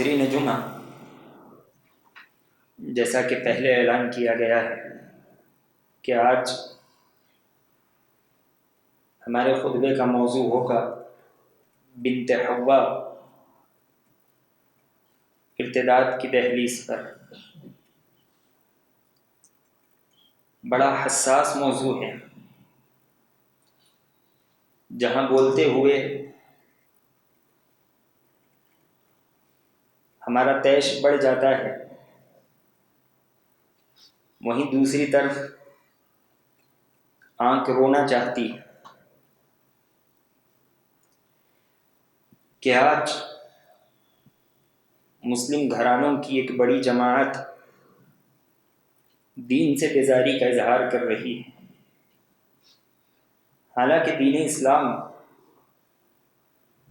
حاضرین جمعہ، جیسا کہ پہلے اعلان کیا گیا ہے کہ آج ہمارے خطبے کا موضوع ہوگا بنت حوا، ارتداد کی دہلیز پر۔ بڑا حساس موضوع ہے، جہاں بولتے ہوئے ہمارا طیش بڑھ جاتا ہے، وہیں دوسری طرف آنکھ رونا چاہتی ہے کہ آج مسلم گھرانوں کی ایک بڑی جماعت دین سے بیزاری کا اظہار کر رہی ہے، حالانکہ دین اسلام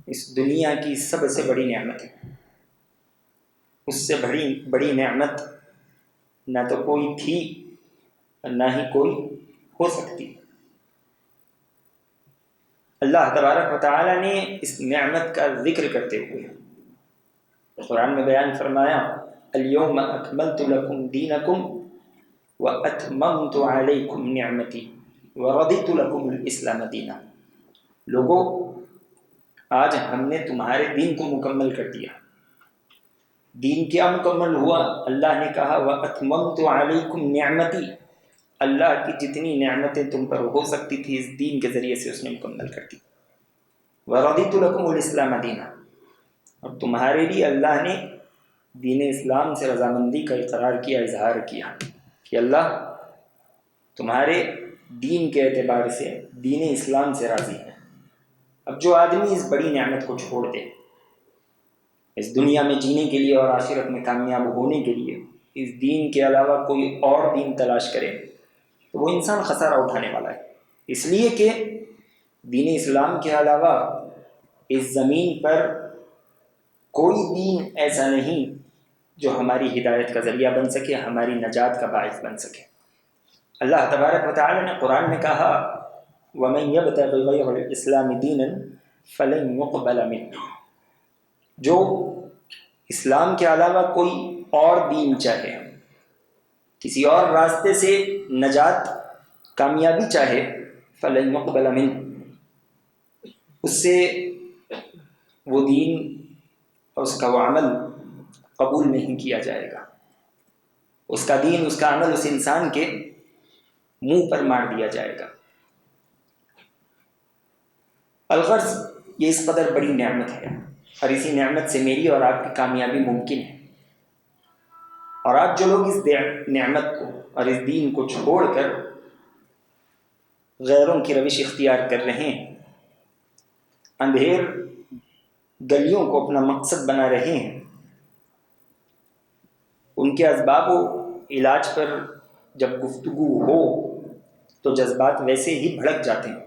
اس دنیا کی سب سے بڑی نعمت ہے۔ اس سے بڑی نعمت نہ تو کوئی تھی اور نہ ہی کوئی ہو سکتی۔ اللہ تبارک و تعالی نے اس نعمت کا ذکر کرتے ہوئے قرآن میں بیان فرمایا، الیوم اکملت لکم دینکم واتممت علیکم نعمتی ورضیت لکم الاسلام دینا۔ لوگوں، آج ہم نے تمہارے دین کو مکمل کر دیا۔ دین کیا مکمل ہوا؟ اللہ نے کہا واتممت علیکم نعمتی، اللہ کی جتنی نعمتیں تم پر ہو سکتی تھی اس دین کے ذریعے سے اس نے مکمل کر دی۔ ورضیت لکم الاسلام دینا، اور تمہارے لیے اللہ نے دین اسلام سے رضامندی کا اقرار کیا، اظہار کیا کہ اللہ تمہارے دین کے اعتبار سے دین اسلام سے راضی ہے۔ اب جو آدمی اس بڑی نعمت کو چھوڑ دے، اس دنیا میں جینے کے لیے اور آخرت میں کامیاب ہونے کے لیے اس دین کے علاوہ کوئی اور دین تلاش کرے تو وہ انسان خسارہ اٹھانے والا ہے، اس لیے کہ دین اسلام کے علاوہ اس زمین پر کوئی دین ایسا نہیں جو ہماری ہدایت کا ذریعہ بن سکے، ہماری نجات کا باعث بن سکے۔ اللہ تبارک و تعالی نے قرآن میں کہا وَمَن يَبْتَغِ غَيْرَ الْإِسْلَامِ دِينًا فَلَن يُقْبَلَ مِنْهُ، جو اسلام کے علاوہ کوئی اور دین چاہے، کسی اور راستے سے نجات کامیابی چاہے، فَلَن يُقْبَلَ مِنْهُ، اس سے وہ دین اور اس کا وہ عمل قبول نہیں کیا جائے گا۔ اس کا دین، اس کا عمل اس انسان کے منہ پر مار دیا جائے گا۔ الغرض یہ اس قدر بڑی نعمت ہے، اور اسی نعمت سے میری اور آپ کی کامیابی ممکن ہے، اور آج جو لوگ اس نعمت کو اور اس دین کو چھوڑ کر غیروں کی روش اختیار کر رہے ہیں، اندھیر گلیوں کو اپنا مقصد بنا رہے ہیں، ان کے اسباب و علاج پر جب گفتگو ہو تو جذبات ویسے ہی بھڑک جاتے ہیں۔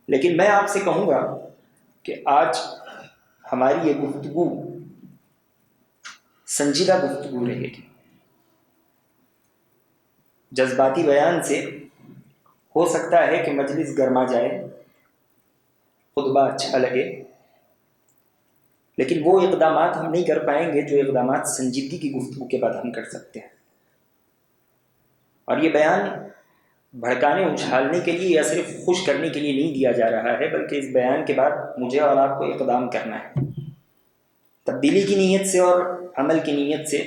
لیکن میں آپ سے کہوں گا کہ آج ہماری یہ گفتگو سنجیدہ گفتگو رہے گی۔ جذباتی بیان سے ہو سکتا ہے کہ مجلس گرما جائے، خطبہ اچھا لگے، لیکن وہ اقدامات ہم نہیں کر پائیں گے جو اقدامات سنجیدگی کی گفتگو کے بعد ہم کر سکتے ہیں۔ اور یہ بیان بھڑکانے اچھالنے کے لیے یا صرف خوش کرنے کے لیے نہیں دیا جا رہا ہے، بلکہ اس بیان کے بعد مجھے اور آپ کو اقدام کرنا ہے، تبدیلی کی نیت سے اور عمل کی نیت سے۔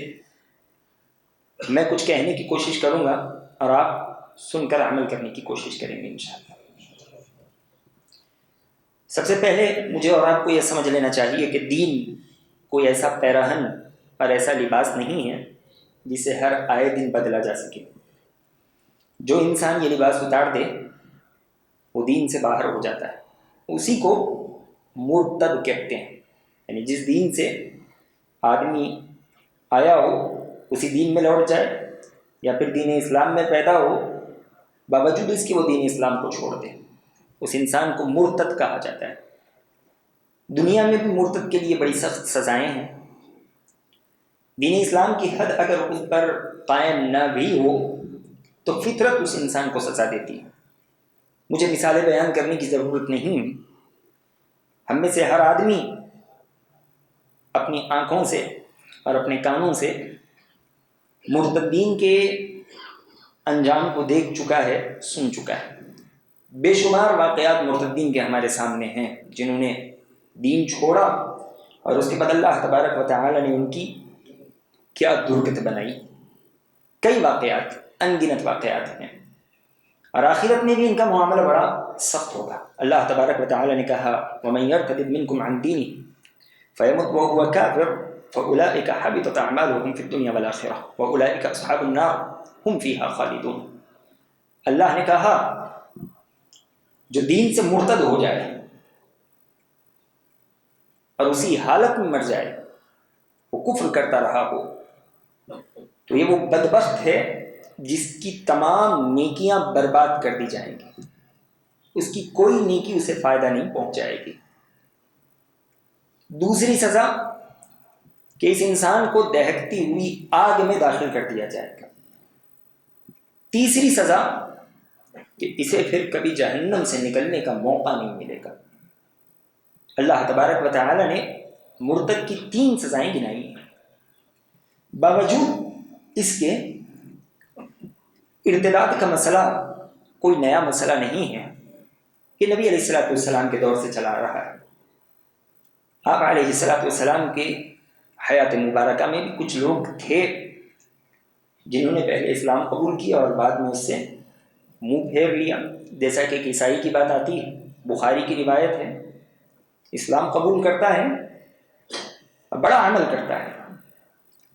میں کچھ کہنے کی کوشش کروں گا اور آپ سن کر عمل کرنے کی کوشش کریں گے انشاءاللہ۔ سب سے پہلے مجھے اور آپ کو یہ سمجھ لینا چاہیے کہ دین کوئی ایسا پیراہن اور ایسا لباس نہیں ہے جسے ہر آئے دن بدلا جا سکے۔ جو انسان یہ لباس اتار دے وہ دین سے باہر ہو جاتا ہے، اسی کو مرتد کہتے ہیں، یعنی جس دین سے آدمی آیا ہو اسی دین میں لوٹ جائے، یا پھر دین اسلام میں پیدا ہو باوجود اس کے وہ دین اسلام کو چھوڑ دے، اس انسان کو مرتد کہا جاتا ہے۔ دنیا میں بھی مرتد کے لیے بڑی سخت سزائیں ہیں۔ دین اسلام کی حد اگر اس پر قائم نہ بھی ہو تو فطرت اس انسان کو سزا دیتی ہے۔ مجھے مثالیں بیان کرنے کی ضرورت نہیں، ہم میں سے ہر آدمی اپنی آنکھوں سے اور اپنے کانوں سے مرتدین کے انجام کو دیکھ چکا ہے، سن چکا ہے۔ بے شمار واقعات مرتدین کے ہمارے سامنے ہیں جنہوں نے دین چھوڑا اور اس کے بعد اللہ تبارک و تعالی نے ان کی کیا درگت بنائی۔ کئی واقعات، ان گنت واقعات ہیں، اور آخرت میں بھی ان کا معاملہ بڑا سخت ہوگا۔ اللہ تبارک و تعالی نے کہا وَمَن يَرْتَدِدْ مِنْكُمْ عَنْ دِينِهِ فَيَمُتْ وَهُوَ كَافِرٌ فَأُولَٰئِكَ حَبِطَتْ أَعْمَالُهُمْ فِي الدُّنْيَا وَالْآخِرَةِ وَأُولَٰئِكَ أَصْحَابُ النَّارِ هُمْ فِيهَا خَالِدُونَ۔ اللہ نے کہا جو دین سے مرتد ہو جائے اور اسی حالت میں مر جائے، وہ کفر کرتا رہا ہو، تو یہ وہ بدبخت ہے جس کی تمام نیکیاں برباد کر دی جائیں گی، اس کی کوئی نیکی اسے فائدہ نہیں پہنچائے گی۔ دوسری سزا کہ اس انسان کو دہکتی ہوئی آگ میں داخل کر دیا جائے گا۔ تیسری سزا کہ اسے پھر کبھی جہنم سے نکلنے کا موقع نہیں ملے گا۔ اللہ تبارک و تعالی نے مرتد کی 3 سزائیں گنائی ہیں۔ باوجود اس کے ارتداد کا مسئلہ کوئی نیا مسئلہ نہیں ہے، کہ نبی علیہ السلام کے دور سے چلا آ رہا ہے۔ آپ علیہ السلام کے حیات مبارکہ میں بھی کچھ لوگ تھے جنہوں نے پہلے اسلام قبول کیا اور بعد میں اس سے منہ پھیر لیا، جیسا کہ عیسائی کی بات آتی ہے، بخاری کی روایت ہے، اسلام قبول کرتا ہے، بڑا عمل کرتا ہے،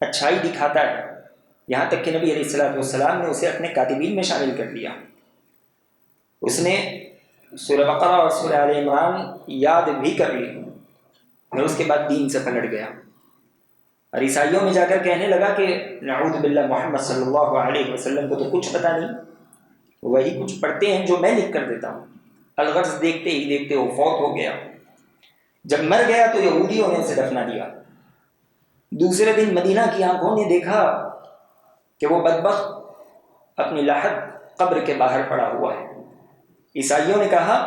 اچھائی دکھاتا ہے، یہاں تک کہ نبی علیہ السلام نے اسے اپنے کاتبین میں شامل کر لیا۔ اس نے سورہ بقرہ اور سورہ آل عمران یاد بھی کر لی، پھر اس کے بعد دین سے پلٹ گیا اور عیسائیوں میں جا کر کہنے لگا کہ نعوذ باللہ محمد صلی اللہ علیہ وسلم کو تو کچھ پتہ نہیں، وہی کچھ پڑھتے ہیں جو میں لکھ کر دیتا ہوں۔ الغرض دیکھتے ہی دیکھتے وہ فوت ہو گیا۔ جب مر گیا تو یہودیوں نے اسے دفنا دیا۔ دوسرے دن مدینہ کی آنکھوں نے دیکھا کہ وہ بدبخت اپنی لاحق قبر کے باہر پڑا ہوا ہے۔ عیسائیوں نے کہا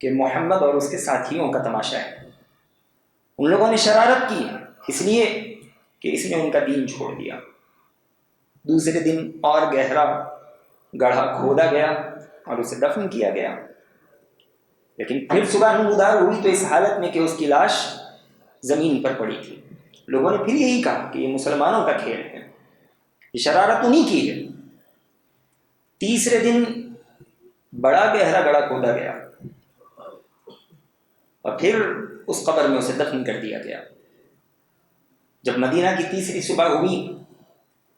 کہ محمد اور اس کے ساتھیوں کا تماشا ہے، ان لوگوں نے شرارت کی اس لیے کہ اس نے ان کا دین چھوڑ دیا۔ دوسرے دن اور گہرا گڑھا کھودا گیا اور اسے دفن کیا گیا، لیکن پھر صبح نمودار ہوئی تو اس حالت میں کہ اس کی لاش زمین پر پڑی تھی۔ لوگوں نے پھر یہی کہا کہ یہ مسلمانوں کا کھیل ہے، یہ شرارت انہیں کی ہے۔ تیسرے دن بڑا گہرا گڑھا کھودا گیا اور پھر اس قبر میں اسے دفن کر دیا گیا۔ جب مدینہ کی تیسری صبح ہوئی،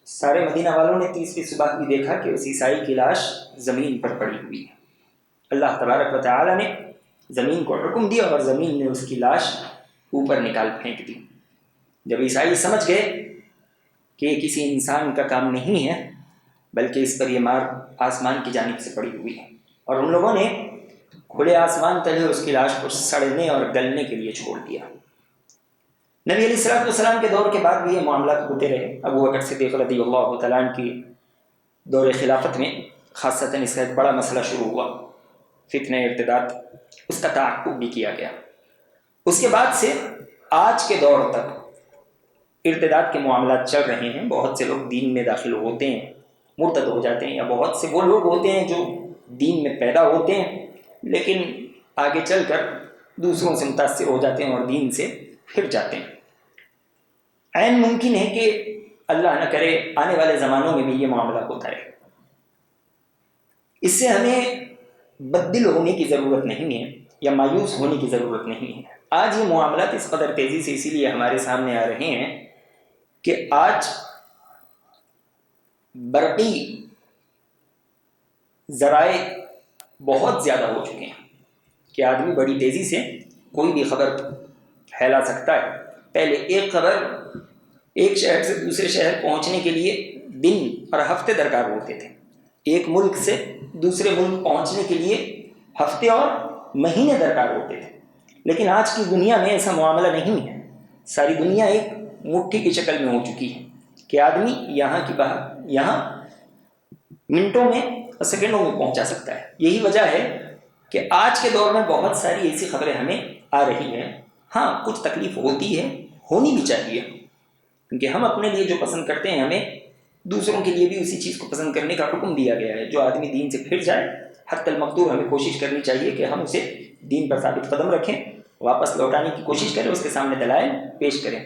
سارے مدینہ والوں نے تیسری صبح بھی دیکھا کہ اس عیسائی کی لاش زمین پر پڑی ہوئی ہے۔ اللہ تبارک و تعالی نے زمین کو حکم دیا اور زمین نے اس کی لاش اوپر نکال پھینک دی۔ جب عیسائی سمجھ گئے کہ یہ کسی انسان کا کام نہیں ہے بلکہ اس پر یہ مار آسمان کی جانب سے پڑی ہوئی ہے، اور ان لوگوں نے کھلے آسمان تلے اس کی لاش کو سڑنے اور گلنے کے لیے چھوڑ دیا۔ نبی علیہ السلام کے دور کے بعد بھی یہ معاملات ہوتے رہے۔ ابو بکر صدیق رضی اللہ تعالیٰ عنہ کی دور خلافت میں خاصتاً اس کا ایک بڑا مسئلہ شروع ہوا، فتنہ ارتداد، اس کا تعاقب بھی کیا گیا۔ اس کے بعد سے آج کے دور تک ارتداد کے معاملات چل رہے ہیں۔ بہت سے لوگ دین میں داخل ہوتے ہیں، مرتد ہو جاتے ہیں، یا بہت سے وہ لوگ ہوتے ہیں جو دین میں پیدا ہوتے ہیں لیکن آگے چل کر دوسروں سے متاثر ہو جاتے ہیں اور دین سے پھر جاتے ہیں۔ عین ممکن ہے کہ اللہ نہ کرے آنے والے زمانوں میں بھی یہ معاملہ ہوتا رہے۔ اس سے ہمیں بددل ہونے کی ضرورت نہیں ہے یا مایوس ہونے کی ضرورت نہیں ہے۔ آج یہ معاملات اس قدر تیزی سے اسی لیے ہمارے سامنے آ رہے ہیں کہ آج برقی ذرائع بہت زیادہ ہو چکے ہیں کہ آدمی بڑی تیزی سے کوئی بھی خبر پھیلا سکتا ہے۔ پہلے ایک خبر ایک شہر سے دوسرے شہر پہنچنے کے لیے دن اور ہفتے درکار ہوتے تھے، ایک ملک سے دوسرے ملک پہنچنے کے لیے ہفتے اور مہینے درکار ہوتے تھے، لیکن آج کی دنیا میں ایسا معاملہ نہیں ہے۔ ساری دنیا ایک مٹھی کی شکل میں ہو چکی ہے کہ آدمی یہاں کی باہر یہاں منٹوں میں اور سیکنڈوں میں پہنچا سکتا ہے۔ یہی وجہ ہے کہ آج کے دور میں بہت ساری ایسی خبریں ہمیں آ رہی ہیں۔ ہاں کچھ تکلیف ہوتی ہے ہونی بھی چاہیے، کیونکہ ہم اپنے لیے جو پسند کرتے ہیں ہمیں دوسروں کے لیے بھی اسی چیز کو پسند کرنے کا حکم دیا گیا ہے۔ جو آدمی دین سے پھر جائے حتی المقدور ہمیں کوشش کرنی چاہیے کہ ہم اسے دین پر ثابت قدم رکھیں، واپس لوٹانے کی کوشش کریں، اس کے سامنے دلائل پیش کریں۔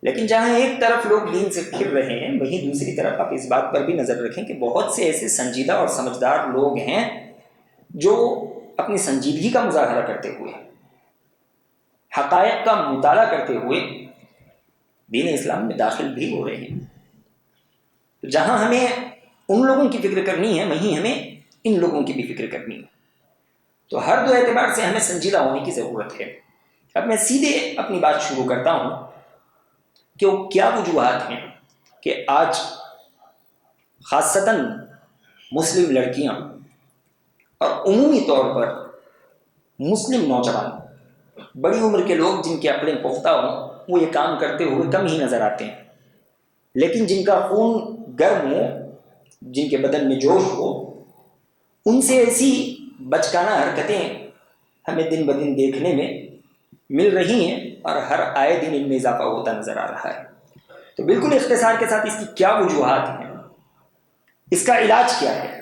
لیکن جہاں ایک طرف لوگ دین سے پھر رہے ہیں، وہیں دوسری طرف آپ اس بات پر بھی نظر رکھیں کہ بہت سے ایسے سنجیدہ اور سمجھدار لوگ ہیں جو اپنی سنجیدگی کا مظاہرہ کرتے ہوئے، حقائق کا مطالعہ کرتے ہوئے دین اسلام میں داخل بھی ہو رہے ہیں۔ تو جہاں ہمیں ان لوگوں کی فکر کرنی ہے، وہیں ہمیں ان لوگوں کی بھی فکر کرنی ہے۔ تو ہر دو اعتبار سے ہمیں سنجیدہ ہونے کی ضرورت ہے۔ اب میں سیدھے اپنی بات شروع کرتا ہوں کہ وہ کیا وجوہات ہیں کہ آج خاصتاً مسلم لڑکیاں اور عمومی طور پر مسلم نوجوان، بڑی عمر کے لوگ جن کے عقلیں پختہ ہوں، وہ یہ کام کرتے ہوئے کم ہی نظر آتے ہیں، لیکن جن کا خون گرم ہو، جن کے بدن میں جوش ہو، ان سے ایسی بچکانہ حرکتیں ہمیں دن بدن دیکھنے میں مل رہی ہیں اور ہر آئے دن ان میں اضافہ ہوتا نظر آ رہا ہے۔ تو بالکل اختصار کے ساتھ اس کی کیا وجوہات ہیں، اس کا علاج کیا ہے،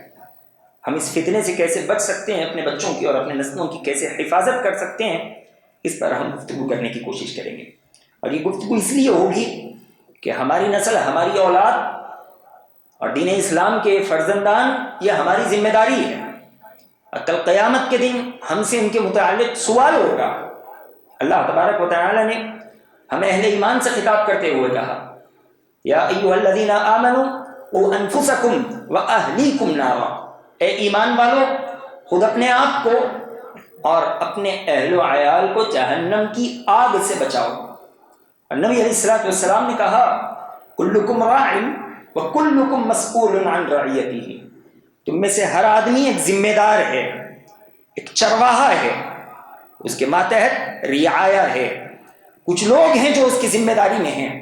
ہم اس فتنے سے کیسے بچ سکتے ہیں، اپنے بچوں کی اور اپنے نسلوں کی کیسے حفاظت کر سکتے ہیں، اس پر ہم گفتگو کرنے کی کوشش کریں گے۔ اور یہ گفتگو اس لیے ہوگی کہ ہماری نسل، ہماری اولاد اور دین اسلام کے فرزندان یہ ہماری ذمہ داری ہے، اور کل قیامت کے دن ہم سے ان کے متعلق سوال ہوگا۔ اللہ تبارک و تعالی نے ہمیں اہل ایمان سے خطاب کرتے ہوئے کہا، یا ایھا الذین آمنوا قوا انفسکم واہلیکم نارا، اے ایمان والو خود اپنے آپ کو اور اپنے اہل و عیال کو جہنم کی آگ سے بچاؤ۔ اور نبی علیہ السلام نے کہا، کلکم راع وکلکم مسئول عن رعیتہ، تم میں سے ہر آدمی ایک ذمہ دار ہے، ایک چرواہا ہے، اس کے ماتحت رعایا ہے، کچھ لوگ ہیں جو اس کی ذمہ داری میں ہیں۔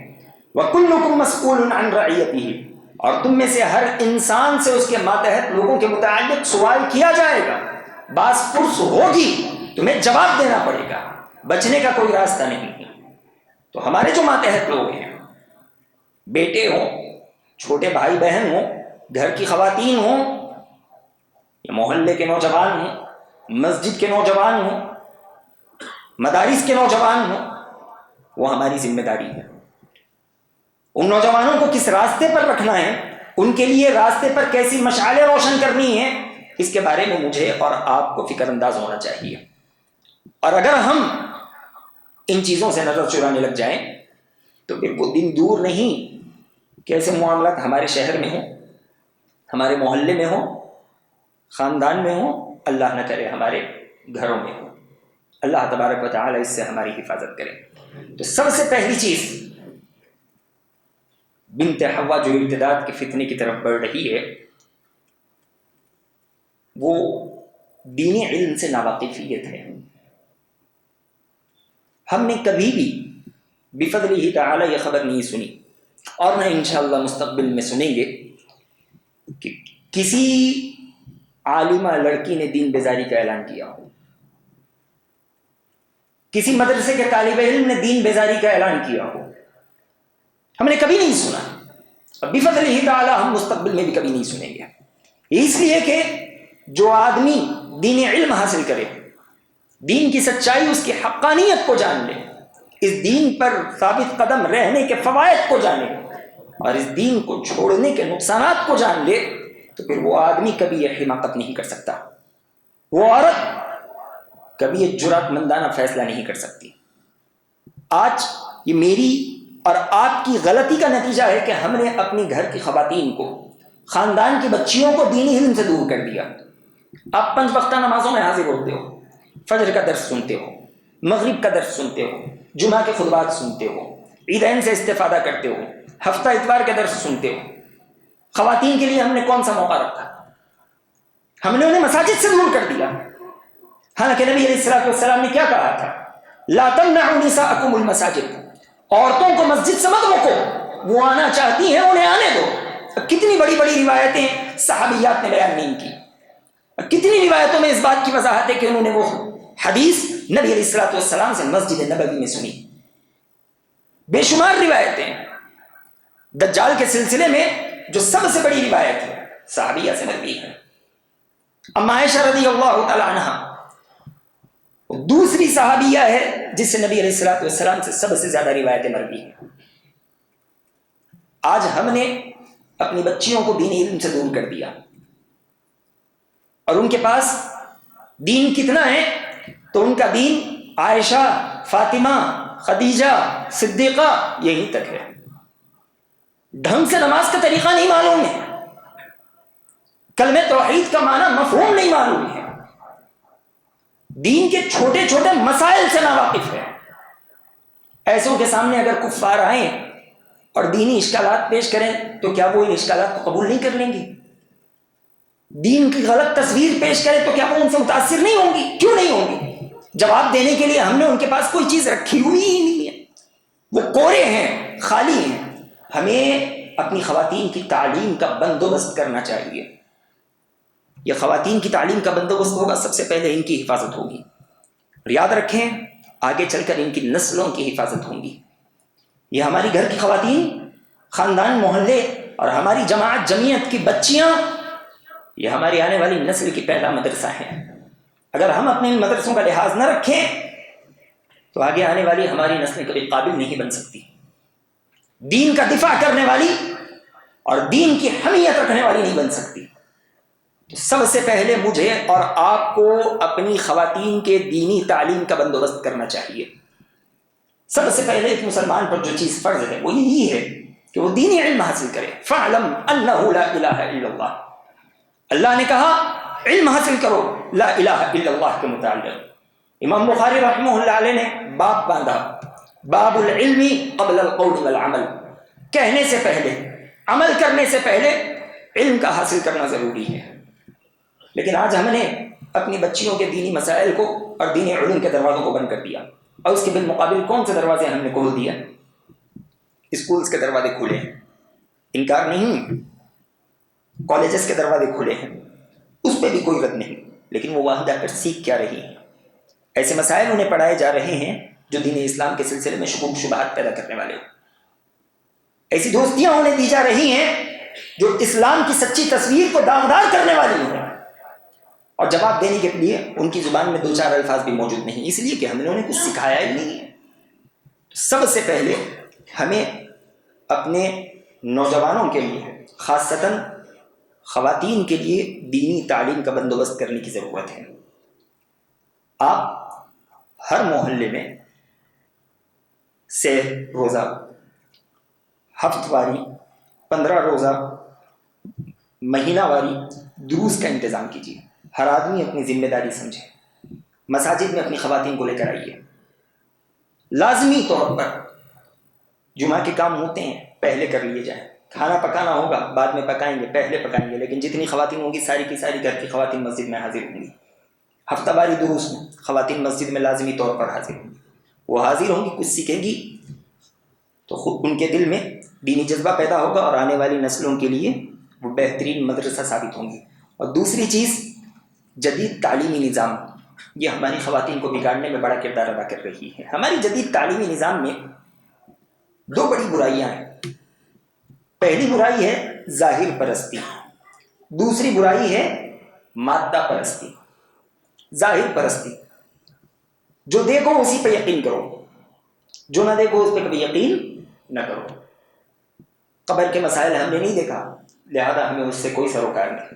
وَكُلُّكُمْ مَسْئُولٌ عَنْ رَعِيَّتِهِ، اور تم میں سے ہر انسان سے اس کے ماتحت لوگوں کے متعلق سوال کیا جائے گا، باس پرس ہوگی، تمہیں جواب دینا پڑے گا، بچنے کا کوئی راستہ نہیں ہے۔ تو ہمارے جو ماتحت لوگ ہیں، بیٹے ہوں، چھوٹے بھائی بہن ہوں، گھر کی خواتین ہوں، یا محلے کے نوجوان ہوں، مسجد کے نوجوان ہوں، مدارس کے نوجوان ہوں، وہ ہماری ذمہ داری ہے۔ ان نوجوانوں کو کس راستے پر رکھنا ہے، ان کے لیے راستے پر کیسی مشعلیں روشن کرنی ہے، اس کے بارے میں مجھے اور آپ کو فکر انداز ہونا چاہیے۔ اور اگر ہم ان چیزوں سے نظر چرانے لگ جائیں تو پھر وہ دن دور نہیں کہ ایسے معاملات ہمارے شہر میں ہوں، ہمارے محلے میں ہوں، خاندان میں ہوں، اللہ نہ کرے ہمارے گھروں میں ہوں۔ اللہ تبارک و تعالی اس سے ہماری حفاظت کرے۔ تو سب سے پہلی چیز، بنت حوا جو ارتداد کے فتنے کی طرف بڑھ رہی ہے، وہ دینی علم سے ناواقفیت ہے۔ ہم نے کبھی بھی بفضلہ تعالی یہ خبر نہیں سنی، اور نہ انشاءاللہ مستقبل میں سنیں گے کہ کسی عالمہ لڑکی نے دین بیزاری کا اعلان کیا ہو، کسی مدرسے کے طالب علم نے دین بیزاری کا اعلان کیا ہو، ہم نے کبھی نہیں سنا، اور بفضلہ تعالی ہم مستقبل میں بھی کبھی نہیں سنیں گے۔ اس لیے کہ جو آدمی دین علم حاصل کرے، دین کی سچائی، اس کی حقانیت کو جان لے، اس دین پر ثابت قدم رہنے کے فوائد کو جانے اور اس دین کو چھوڑنے کے نقصانات کو جان لے، تو پھر وہ آدمی کبھی یہ حماقت نہیں کر سکتا، وہ عورت کبھی یہ جرأت مندانہ فیصلہ نہیں کر سکتی۔ آج یہ میری اور آپ کی غلطی کا نتیجہ ہے کہ ہم نے اپنی گھر کی خواتین کو، خاندان کی بچیوں کو دینی علم سے دور کر دیا۔ آپ 5 وقتہ نمازوں میں حاضر ہوتے ہو، فجر کا درس سنتے ہو، مغرب کا درس سنتے ہو، جمعہ کے خطبات سنتے ہو، عیدین سے استفادہ کرتے ہو، ہفتہ اتوار کے درس سنتے ہو۔ خواتین کے لیے ہم نے کون سا موقع رکھا؟ ہم نے انہیں مساجد سے دور کر دیا، حالانکہ نبی علیہ السلام نے کیا کہا تھا؟ لا تمنعوا نساءکم المساجد، عورتوں کو مسجد سے مت روکو، وہ آنا چاہتی ہیں انہیں آنے دو۔ کتنی بڑی بڑی روایتیں صحابیات نے بیان نہیں کی، کتنی روایتوں میں اس بات کی وضاحت ہے کہ انہوں نے وہ حدیث نبی علیہ السلام سے مسجد نبوی میں سنی۔ بے شمار روایتیں. دجال کے سلسلے میں جو سب سے بڑی روایت ہے صحابیہ سے مروی ہے. اما عائشہ رضی اللہ تعالی عنہا دوسری صحابیہ ہے جس سے نبی علیہ الصلوۃ والسلام سے سب سے زیادہ روایتیں مروی ہیں. آج ہم نے اپنی بچیوں کو دینی علم سے دور کر دیا اور ان کے پاس دین کتنا ہے تو ان کا دین عائشہ، فاطمہ، خدیجہ، صدیقہ یہی تک ہے. ڈھنگ سے نماز کا طریقہ نہیں معلوم ہے، کلمہ توحید کا معنی مفہوم نہیں معلوم ہے، دین کے چھوٹے چھوٹے مسائل سے ناواقف ہے. ایسوں کے سامنے اگر کفار آئیں اور دینی اشکالات پیش کریں تو کیا وہ ان اشکالات کو قبول نہیں کر لیں گی؟ دین کی غلط تصویر پیش کریں تو کیا وہ ان سے متاثر نہیں ہوں گی؟ کیوں نہیں ہوں گی؟ جواب دینے کے لیے ہم نے ان کے پاس کوئی چیز رکھی ہوئی ہی نہیں ہے، وہ کورے ہیں، خالی ہیں. ہمیں اپنی خواتین کی تعلیم کا بندوبست کرنا چاہیے. یہ خواتین کی تعلیم کا بندوبست ہوگا سب سے پہلے ان کی حفاظت ہوگی. اور یاد رکھیں آگے چل کر ان کی نسلوں کی حفاظت ہوگی. یہ ہماری گھر کی خواتین، خاندان، محلے اور ہماری جماعت جمعیت کی بچیاں، یہ ہماری آنے والی نسل کی پہلا مدرسہ ہے. اگر ہم اپنے ان مدرسوں کا لحاظ نہ رکھیں تو آگے آنے والی ہماری نسلیں کبھی قابل نہیں بن سکتی، دین کا دفاع کرنے والی اور دین کی حمیت رکھنے والی نہیں بن سکتی. تو سب سے پہلے مجھے اور آپ کو اپنی خواتین کے دینی تعلیم کا بندوبست کرنا چاہیے. سب سے پہلے ایک مسلمان پر جو چیز فرض ہے وہ یہی ہے کہ وہ دینی علم حاصل کرے. فَاعْلَمْ أَنَّهُ لَا إِلَهَ إِلَّا اللَّهُ. اللہ نے کہا علم حاصل کرو لا الہ الا اللہ کے متعلق. امام بخاری رحمہ اللہ علیہ نے باب باندھا، باب العلم قبل القول والعمل. کہنے سے پہلے، عمل کرنے سے پہلے علم کا حاصل کرنا ضروری ہے. لیکن آج ہم نے اپنی بچیوں کے دینی مسائل کو اور دینی علوم کے دروازوں کو بند کر دیا، اور اس کے بالمقابل کون سے دروازے ہم نے کھول دیا؟ اسکولز کے دروازے کھولے ہیں، انکار نہیں. کالجز کے دروازے کھلے ہیں، اس پہ بھی کوئی رد نہیں. لیکن وہ وہاں جا کر سیکھ کیا رہی ہیں؟ ایسے مسائل انہیں پڑھائے جا رہے ہیں جو دین اسلام کے سلسلے میں شکوک شبہات پیدا کرنے والے ہوں. ایسی دوستیاں انہیں دی جا رہی ہیں جو اسلام کی سچی تصویر کو داغدار کرنے والی ہیں، اور جواب دینے کے لیے ان کی زبان میں دو چار الفاظ بھی موجود نہیں، اس لیے کہ ہم نے انہیں کچھ سکھایا ہی نہیں ہے. سب سے پہلے ہمیں اپنے نوجوانوں کے لیے، خاصتاً خواتین کے لیے دینی تعلیم کا بندوبست کرنے کی ضرورت ہے. آپ ہر محلے میں سہ روزہ، ہفت واری، 15 روزہ، مہینہ واری دروس کا انتظام کیجیے. ہر آدمی اپنی ذمہ داری سمجھے. مساجد میں اپنی خواتین کو لے کر آئیے. لازمی طور پر جمعہ کے کام ہوتے ہیں پہلے کر لیے جائیں. کھانا پکانا ہوگا بعد میں پکائیں گے، پہلے پکائیں گے. لیکن جتنی خواتین ہوں گی ساری کی ساری گھر کی خواتین مسجد میں حاضر ہوں گی. ہفتہ واری دروس میں خواتین مسجد میں لازمی طور پر حاضر ہوں گی. وہ حاضر ہوں گی، کچھ سیکھیں گی تو خود ان کے دل میں دینی جذبہ پیدا ہوگا اور آنے والی نسلوں کے لیے وہ بہترین مدرسہ ثابت ہوں گی. اور دوسری چیز، جدید تعلیمی نظام یہ ہماری خواتین کو بگاڑنے میں بڑا کردار ادا کر رہی ہے. ہماری جدید تعلیمی نظام میں دو بڑی برائیاں ہیں. پہلی برائی ہے ظاہر پرستی، دوسری برائی ہے مادہ پرستی. ظاہر پرستی، جو دیکھو اسی پہ یقین کرو، جو نہ دیکھو اس پہ کبھی یقین نہ کرو. قبر کے مسائل ہم نے نہیں دیکھا لہذا ہمیں اس سے کوئی سروکار نہیں.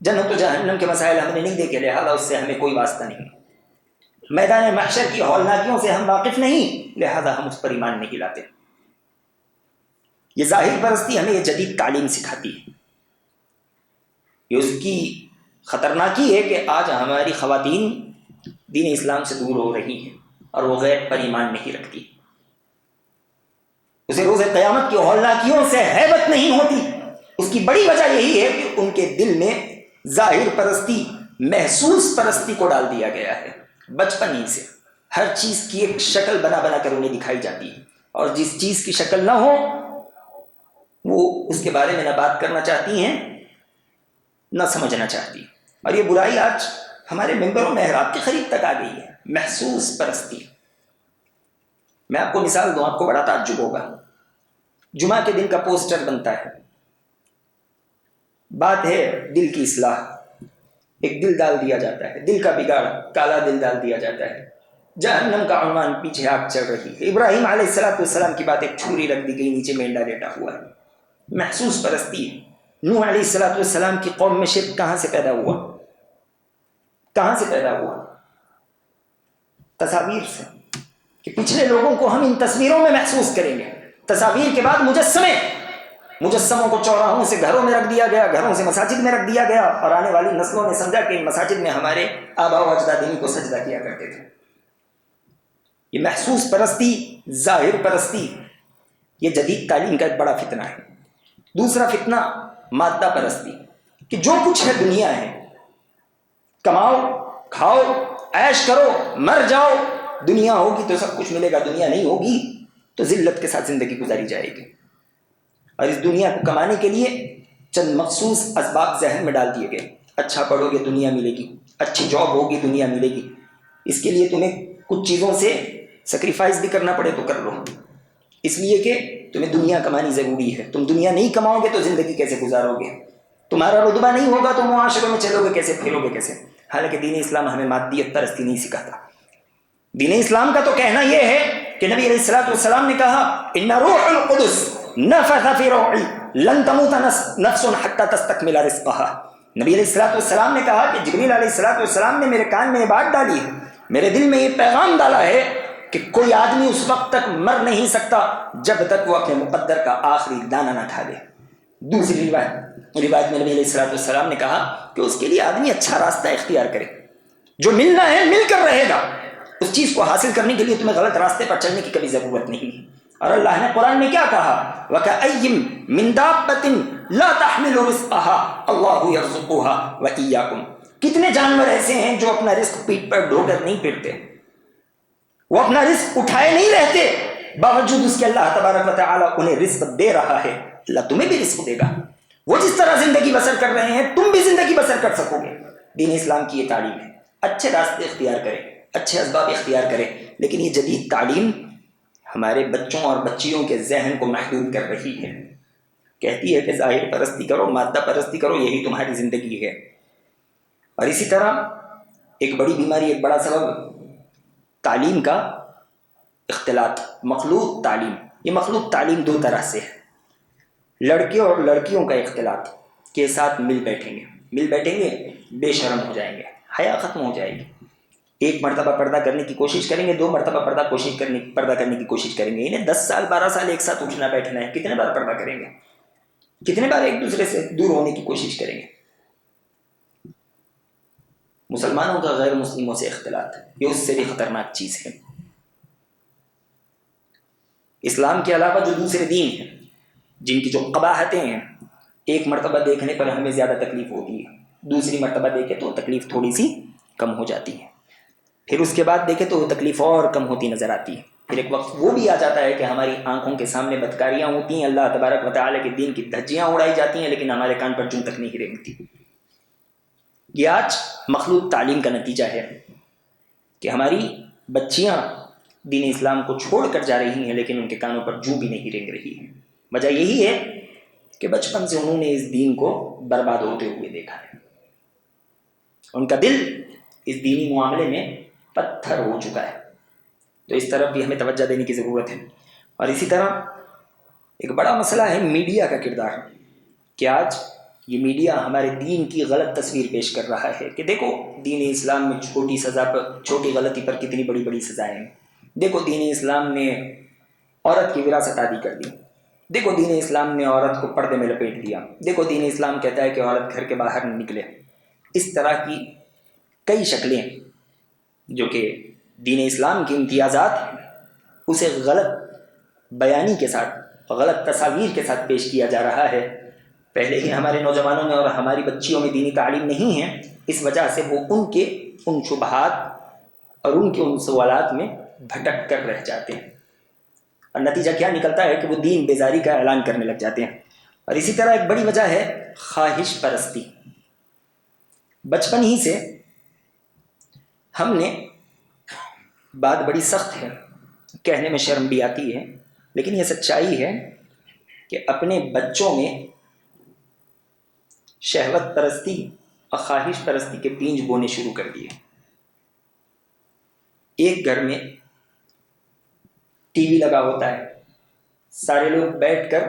جنت و جہنم کے مسائل ہم نے نہیں دیکھے لہذا اس سے ہمیں کوئی واسطہ نہیں. میدان محشر کی ہولناکیوں سے ہم واقف نہیں لہذا ہم اس پر ایمان نہیں لاتے. یہ ظاہر پرستی ہمیں یہ جدید تعلیم سکھاتی ہے. یہ اس کی خطرناکی ہے کہ آج ہماری خواتین دین اسلام سے دور ہو رہی ہیں اور وہ غیب پر ایمان نہیں رکھتی. اسے روز قیامت کی ہولناکیوں سے ہیبت نہیں ہوتی. اس کی بڑی وجہ یہی ہے کہ ان کے دل میں ظاہر پرستی، محسوس پرستی کو ڈال دیا گیا ہے. بچپن ہی سے ہر چیز کی ایک شکل بنا بنا کر انہیں دکھائی جاتی ہے، اور جس چیز کی شکل نہ ہو وہ اس کے بارے میں نہ بات کرنا چاہتی ہیں نہ سمجھنا چاہتی. اور یہ برائی آج ہمارے ممبر و محراب کے قریب تک آ گئی ہے، محسوس پرستی. میں آپ کو مثال دوں، آپ کو بڑا تعجب ہوگا. جمعہ کے دن کا پوسٹر بنتا ہے، بات ہے دل کی اصلاح، ایک دل ڈال دیا جاتا ہے، دل کا بگاڑ، کالا دل ڈال دیا جاتا ہے، جہنم کا عنوان، پیچھے آگ چل رہی ہے. ابراہیم علیہ السلام کی بات، ایک چھری رکھ دی گئی، نیچے مینڈا لیٹا ہوا ہے. محسوس پرستی ہے. نوح علیہ السلام کی قوم میں شرک کہاں سے پیدا ہوا؟ کہاں سے پیدا ہوا؟ تصاویر سے، کہ پچھلے لوگوں کو ہم ان تصویروں میں محسوس کریں گے. تصاویر کے بعد مجسموں کو چوراہوں سے گھروں میں رکھ دیا گیا، گھروں سے مساجد میں رکھ دیا گیا، اور آنے والی نسلوں نے سمجھا کہ مساجد میں ہمارے آبا و اجداد انہی کو سجدہ کیا کرتے تھے. یہ محسوس پرستی، ظاہر پرستی، یہ جدید تعلیم کا ایک بڑا فتنہ ہے. دوسرا فتنہ مادہ پرستی، کہ جو کچھ ہے دنیا ہے، کماؤ، کھاؤ، عیش کرو، مر جاؤ. دنیا ہوگی تو سب کچھ ملے گا، دنیا نہیں ہوگی تو ذلت کے ساتھ زندگی گزاری جائے گی. اور اس دنیا کو کمانے کے لیے چند مخصوص اسباب ذہن میں ڈال دیے گئے. اچھا پڑھو گے دنیا ملے گی، اچھی جاب ہوگی دنیا ملے گی. اس کے لیے تمہیں کچھ چیزوں سے سیکریفائز بھی کرنا پڑے تو کر لو، اس لیے کہ تمہیں دنیا کمانی ضروری ہے. تم دنیا نہیں کماؤ گے تو زندگی کیسے گزارو گے؟ تمہارا رتبہ نہیں ہوگا تو معاشروں میں چلو گے کیسے، پھرو گے کیسے؟ حالانکہ دین اسلام ہمیں مادیت پرستی نہیں سکھاتا. دین اسلام کا تو کہنا یہ ہے کہ نبی علیہ السلام نے کہا ان روح القدس نفث فی روحی لن تموت نفس حتی تستکمل رزقها. نبی علیہ السلام نے کہا کہ جبریل علیہ السلام نے میرے کان میں یہ بات ڈالی ہے، میرے دل میں یہ پیغام ڈالا ہے کہ کوئی آدمی اس وقت تک مر نہیں سکتا جب تک وہ اپنے مقدر کا آخری دانہ نہ کھا لے. دوسری روایت میں نبی علیہ السلام نے کہا کہ اس کے لیے آدمی اچھا راستہ اختیار کرے، جو ملنا ہے مل کر رہے گا. اس چیز کو حاصل کرنے کے لیے تمہیں غلط راستے پر چلنے کی کبھی ضرورت نہیں ہے. اور اللہ نے قرآن میں کیا کہا؟ وَكَأَيٍّ مِّن دَابَّةٍ لَا تَحْمِلُ رِزْقَهَا اللَّهُ يَرْزُقُهَا وَإِيَّاكُمْ. کتنے جانور ایسے ہیں جو اپنا رزق پیٹ پر ڈھو کر نہیں پھرتے، وہ اپنا رزق اٹھائے نہیں رہتے، باوجود اس کے اللہ تبارک و تعالیٰ انہیں رزق دے رہا ہے. اللہ تمہیں بھی رزق دے گا. وہ جس طرح زندگی بسر کر رہے ہیں تم بھی زندگی بسر کر سکو گے. دین اسلام کی یہ تعلیم ہے. اچھے راستے اختیار کریں، اچھے اسباب اختیار کریں، لیکن یہ جدید تعلیم ہمارے بچوں اور بچیوں کے ذہن کو محدود کر رہی ہے. کہتی ہے کہ ظاہر پرستی کرو، مادہ پرستی کرو، یہی تمہاری زندگی ہے. اور اسی طرح ایک بڑی بیماری، ایک بڑا سبب تعلیم کا اختلاط، مخلوط تعلیم. یہ مخلوط تعلیم دو طرح سے ہے. لڑکے اور لڑکیوں کا اختلاط کے ساتھ مل بیٹھیں گے بے شرم ہو جائیں گے، حیا ختم ہو جائے گی. ایک مرتبہ پردہ کرنے کی کوشش کریں گے، دو مرتبہ پردہ کرنے کی کوشش کریں گے. انہیں 10 سال 12 سال ایک ساتھ اٹھنا بیٹھنا ہے، کتنے بار پردہ کریں گے؟ کتنے بار ایک دوسرے سے دور ہونے کی کوشش کریں گے؟ مسلمانوں کا غیر مسلموں سے اختلاط، یہ اس سے بھی خطرناک چیز ہے. اسلام کے علاوہ جو دوسرے دین ہیں، جن کی جو قباحتیں ہیں، ایک مرتبہ دیکھنے پر ہمیں زیادہ تکلیف ہوتی ہے، دوسری مرتبہ دیکھے تو تکلیف تھوڑی سی کم ہو جاتی ہے، پھر اس کے بعد دیکھے تو وہ تکلیف اور کم ہوتی نظر آتی ہے. پھر ایک وقت وہ بھی آ جاتا ہے کہ ہماری آنکھوں کے سامنے بدکاریاں ہوتی ہیں، اللہ تبارک و تعالیٰ کے دین کی دھجیاں اڑائی جاتی ہیں، لیکن ہمارے کان پر جوں تک نہیں رینگتی. یہ آج مخلوط تعلیم کا نتیجہ ہے کہ ہماری بچیاں دین اسلام کو چھوڑ کر جا رہی ہیں، لیکن ان کے کانوں پر جوں بھی نہیں رینگ رہی ہے. وجہ یہی ہے کہ بچپن سے انہوں نے اس دین کو برباد ہوتے ہوئے دیکھا ہے. ان کا دل اس دینی معاملے میں پتھر ہو چکا ہے. تو اس طرف بھی ہمیں توجہ دینے کی ضرورت ہے. اور اسی طرح ایک بڑا مسئلہ ہے میڈیا کا کردار، کہ آج یہ میڈیا ہمارے دین کی غلط تصویر پیش کر رہا ہے کہ دیکھو دین اسلام میں چھوٹی غلطی پر کتنی بڑی بڑی سزائیں ہیں. دیکھو دین اسلام نے عورت کی وراثت عادی کر دی، دیکھو دین اسلام نے عورت کو پردے میں لپیٹ دیا، دیکھو دین اسلام کہتا ہے کہ عورت گھر کے باہر نہ نکلے. اس طرح کی کئی شکلیں جو کہ دین اسلام کی امتیازات ہیں، اسے غلط بیانی کے ساتھ، غلط تصاویر کے ساتھ پیش کیا جا رہا ہے. پہلے ہی ہمارے نوجوانوں میں اور ہماری بچیوں میں دینی تعلیم نہیں ہے، اس وجہ سے وہ ان شبہات اور ان کے ان سوالات میں بھٹک کر رہ جاتے ہیں، اور نتیجہ کیا نکلتا ہے کہ وہ دین بیزاری کا اعلان کرنے لگ جاتے ہیں. اور اسی طرح ایک بڑی وجہ ہے خواہش پرستی. بچپن ہی سے ہم نے، بات بڑی سخت ہے، کہنے میں شرم بھی آتی ہے، لیکن یہ سچائی ہے کہ اپنے بچوں میں شہوت پرستی اور خواہش پرستی کے بیج بونے شروع کر دیے۔ ایک گھر میں ٹی وی لگا ہوتا ہے، سارے لوگ بیٹھ کر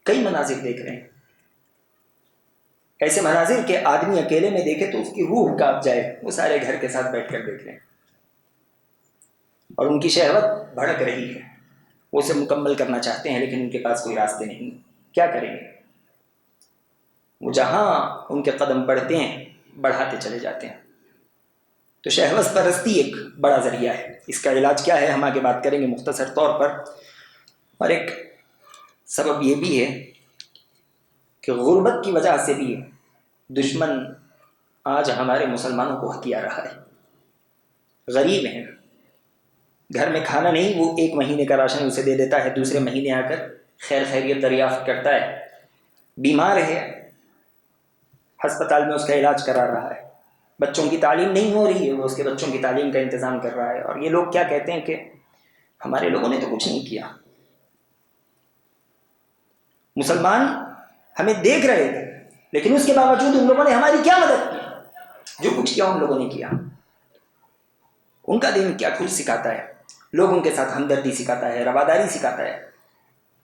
کئی مناظر دیکھ رہے ہیں، ایسے مناظر کہ آدمی اکیلے میں دیکھے تو اس کی روح کانپ جائے، وہ سارے گھر کے ساتھ بیٹھ کر دیکھ رہے ہیں اور ان کی شہوت بھڑک رہی ہے، وہ اسے مکمل کرنا چاہتے ہیں لیکن ان کے پاس کوئی راستے نہیں، کیا کریں گے؟ وہ جہاں ان کے قدم بڑھتے ہیں بڑھاتے چلے جاتے ہیں۔ تو شہوت پرستی ایک بڑا ذریعہ ہے، اس کا علاج کیا ہے ہم آگے بات کریں گے مختصر طور پر۔ اور ایک سبب یہ بھی ہے کہ غربت کی وجہ سے بھی دشمن آج ہمارے مسلمانوں کو ہتھیا رہا ہے۔ غریب ہیں، گھر میں کھانا نہیں، وہ ایک مہینے کا راشن اسے دے دیتا ہے، دوسرے مہینے آ کر خیر خیریت دریافت کرتا ہے، بیمار ہے ہسپتال میں اس کا علاج کرا رہا ہے، بچوں کی تعلیم نہیں ہو رہی ہے، وہ اس کے بچوں کی تعلیم کا انتظام کر رہا ہے، اور یہ لوگ کیا کہتے ہیں کہ ہمارے لوگوں نے تو کچھ نہیں کیا، مسلمان ہمیں دیکھ رہے تھے لیکن اس کے باوجود ان لوگوں نے ہماری کیا مدد کی؟ جو کچھ کیا ان لوگوں نے کیا۔ ان کا دین کیا کچھ سکھاتا ہے؟ لوگوں کے ساتھ ہمدردی سکھاتا ہے، رواداری سکھاتا ہے،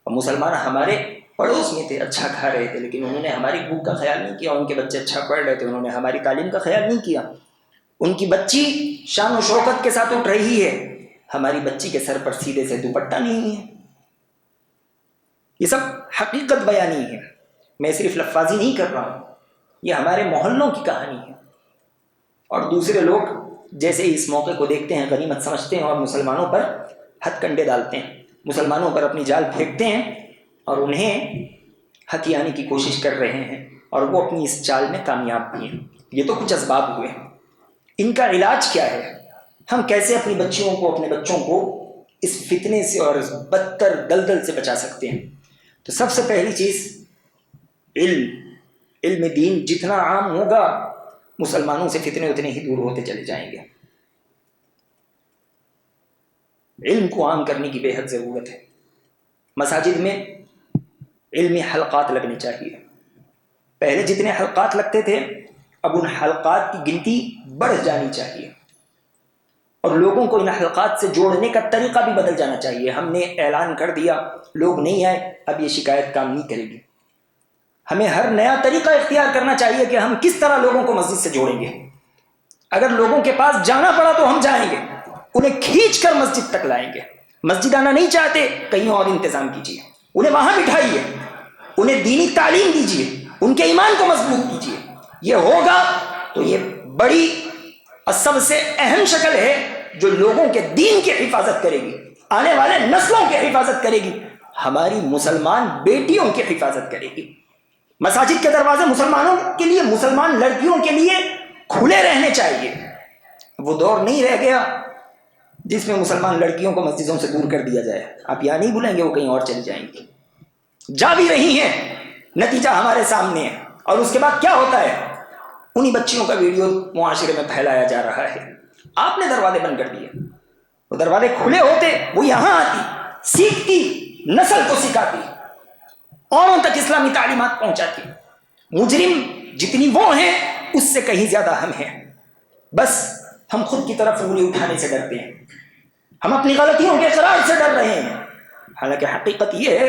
اور مسلمان ہمارے پڑوس میں تھے، اچھا کھا رہے تھے لیکن انہوں نے ہماری بھوک کا خیال نہیں کیا، ان کے بچے اچھا پڑھ رہے تھے، انہوں نے ہماری تعلیم کا خیال نہیں کیا، ان کی بچی شان و شوکت کے ساتھ اٹھ رہی ہے، ہماری بچی کے سر پر سیدھے سے دوپٹہ نہیں ہے۔ یہ سب حقیقت بیانی ہے، میں صرف لفاظی نہیں کر رہا ہوں، یہ ہمارے محلوں کی کہانی ہے، اور دوسرے لوگ جیسے ہی اس موقع کو دیکھتے ہیں غنیمت سمجھتے ہیں اور مسلمانوں پر ہتھ کنڈے ڈالتے ہیں، مسلمانوں پر اپنی جال پھینکتے ہیں اور انہیں ہتھیانے کی کوشش کر رہے ہیں، اور وہ اپنی اس چال میں کامیاب بھی ہیں۔ یہ تو کچھ اسباب ہوئے ہیں، ان کا علاج کیا ہے؟ ہم کیسے اپنی بچیوں کو، اپنے بچوں کو اس فتنے سے اور اس بدتر دلدل سے بچا سکتے ہیں؟ تو سب سے پہلی چیز علم دین جتنا عام ہوگا مسلمانوں سے فتنے اتنے ہی دور ہوتے چلے جائیں گے۔ علم کو عام کرنے کی بے حد ضرورت ہے، مساجد میں علمی حلقات لگنے چاہیے، پہلے جتنے حلقات لگتے تھے اب ان حلقات کی گنتی بڑھ جانی چاہیے، اور لوگوں کو ان حلقات سے جوڑنے کا طریقہ بھی بدل جانا چاہیے۔ ہم نے اعلان کر دیا، لوگ نہیں آئے، اب یہ شکایت کام نہیں کرے گی، ہمیں ہر نیا طریقہ اختیار کرنا چاہیے کہ ہم کس طرح لوگوں کو مسجد سے جوڑیں گے۔ اگر لوگوں کے پاس جانا پڑا تو ہم جائیں گے، انہیں کھینچ کر مسجد تک لائیں گے، مسجد آنا نہیں چاہتے کہیں اور انتظام کیجیے، انہیں وہاں بٹھائیے، انہیں دینی تعلیم دیجیے، ان کے ایمان کو مضبوط کیجیے۔ یہ ہوگا تو یہ بڑی اور سب سے اہم شکل ہے جو لوگوں کے دین کی حفاظت کرے گی، آنے والے نسلوں کی حفاظت کرے گی، ہماری مسلمان بیٹیوں کی حفاظت کرے گی۔ مساجد کے دروازے مسلمانوں کے لیے، مسلمان لڑکیوں کے لیے کھلے رہنے چاہیے۔ وہ دور نہیں رہ گیا جس میں مسلمان لڑکیوں کو مسجدوں سے دور کر دیا جائے، آپ یہاں نہیں بھولیں گے وہ کہیں اور چلی جائیں گی، جا بھی رہی ہیں، نتیجہ ہمارے سامنے ہے۔ اور اس کے بعد کیا ہوتا ہے؟ انہی بچیوں کا ویڈیو معاشرے میں پھیلایا جا رہا ہے، آپ نے دروازے بند کر دیے، وہ دروازے کھلے ہوتے وہ یہاں آتی، سیکھتی، نسل کو سکھاتی، اوروں تک اسلامی تعلیمات پہنچاتی۔ مجرم جتنی وہ ہیں اس سے کہیں زیادہ ہم ہیں، بس ہم خود کی طرف انگلی اٹھانے سے ڈرتے ہیں، ہم اپنی غلطیوں کے اقرار سے ڈر رہے ہیں، حالانکہ حقیقت یہ ہے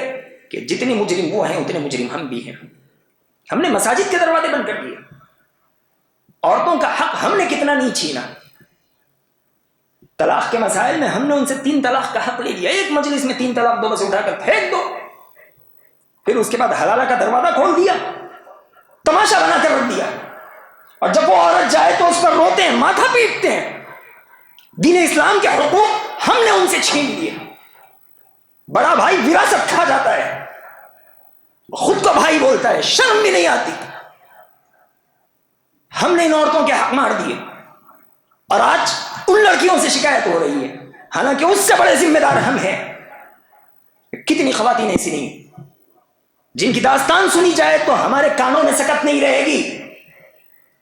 کہ جتنے مجرم وہ ہیں اتنے مجرم ہم بھی ہیں۔ ہم نے مساجد کے دروازے بند کر دیے، عورتوں کا حق ہم نے کتنا نہیں چھینا، طلاق کے مسائل میں ہم نے ان سے 3 طلاق کا حق لے لیا، ایک مجلس میں 3 طلاق دو، بس اٹھا کر پھینک دو، پھر اس کے بعد حلالہ کا دروازہ کھول دیا، تماشا بنا کر رکھ دیا، اور جب وہ عورت جائے تو اس پر روتے ہیں، ماتھا پیٹتے ہیں۔ دین اسلام کے حقوق ہم نے ان سے چھین لیے۔ بڑا بھائی وراثت کھا جاتا ہے، خود کو بھائی بولتا ہے، شرم بھی نہیں آتی۔ ہم نے ان عورتوں کے حق مار دیے، اور آج ان لڑکیوں سے شکایت ہو رہی ہے، حالانکہ اس سے بڑے ذمہ دار ہم ہیں۔ کتنی خواتین ایسی نہیں جن کی داستان سنی جائے تو ہمارے کانوں میں سکت نہیں رہے گی،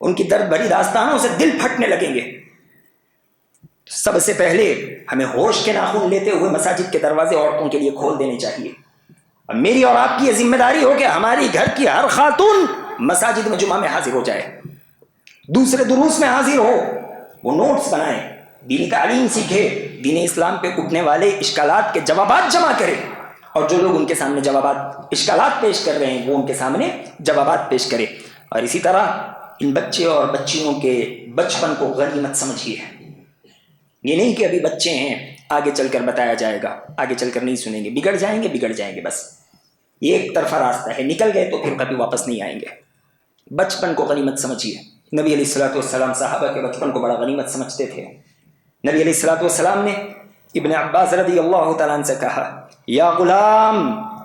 ان کی درد بھری داستانوں سے دل پھٹنے لگیں گے۔ سب سے پہلے ہمیں ہوش کے ناخن لیتے ہوئے مساجد کے دروازے عورتوں کے لیے کھول دینے چاہیے. اور میری اور آپ کی یہ ذمہ داری ہو کہ ہماری گھر کی ہر خاتون مساجد میں جمعہ میں حاضر ہو جائے, دوسرے دروس میں حاضر ہو, وہ نوٹس بنائیں, دینی تعلیم سیکھے, دین اسلام پہ اٹھنے والے اشکالات کے جوابات جمع کرے, اور جو لوگ ان کے سامنے جوابات اشکالات پیش کر رہے ہیں وہ ان کے سامنے جوابات پیش کرے. اور اسی طرح ان بچے اور بچیوں کے بچپن کو غنیمت سمجھیے. یہ نہیں کہ ابھی بچے ہیں آگے چل کر بتایا جائے گا, آگے چل کر نہیں سنیں گے, بگڑ جائیں گے بس. یہ ایک طرفہ راستہ ہے, نکل گئے تو پھر کبھی واپس نہیں آئیں گے. بچپن کو غنیمت سمجھیے. نبی علیہ الصلوۃ والسلام صحابہ کے بچپن کو بڑا غنیمت سمجھتے تھے. نبی علیہ الصلوۃ والسلام نے ابن عباس رضی اللہ تعالیٰ عنہ سے کہا, یا غلام